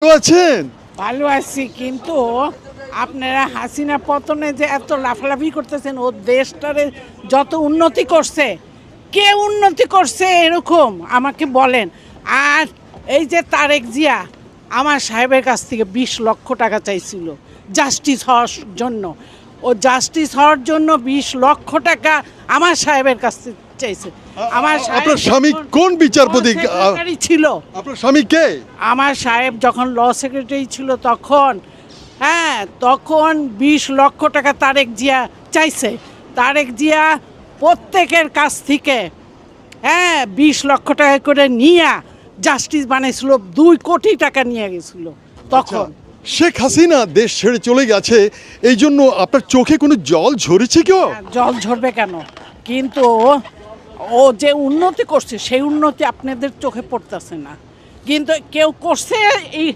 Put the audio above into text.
ভালো আছেন? ভালো আছি, কিন্তু আপনারা হাসিনা পতনে যে এত লাফালাফি করতেছেন, ও দেশটারে যত উন্নতি করছে, কে উন্নতি করছে এরকম আমাকে বলেন। আর এই যে তারেক জিয়া আমার সাহেবের কাছ থেকে 20 লক্ষ টাকা চাইছিল জাস্টিস হওয়ার জন্য। ও জাস্টিস হওয়ার জন্য 20 লক্ষ টাকা আমার সাহেবের কাছ থেকে চাইছে। আমার সাহেব আপনার স্বামী যখন কোন বিচারপতি? law secretary ছিল, আপনার স্বামী কে? আমার সাহেব যখন ল সেক্রেটারি ছিল তখন, তখন 20 লক্ষ টাকা তারেক জিয়া চাইছে। তারেক জিয়া প্রত্যেকের কাছ থেকে 20 লক্ষ টাকা করে নিয়ে জাস্টিস বানাইছিল, 2 কোটি টাকা নিয়ে গেছিল তখন। শেখ হাসিনা দেশ ছেড়ে চলে গেছে, এই জন্য আপনার চোখে কোনো জল ঝরেছে কেউ? জল ঝরবে কেন? কিন্তু ও যে উন্নতি করছে সেই উন্নতি আপনাদের চোখে পড়তেছে না, কিন্তু কেউ করছে এই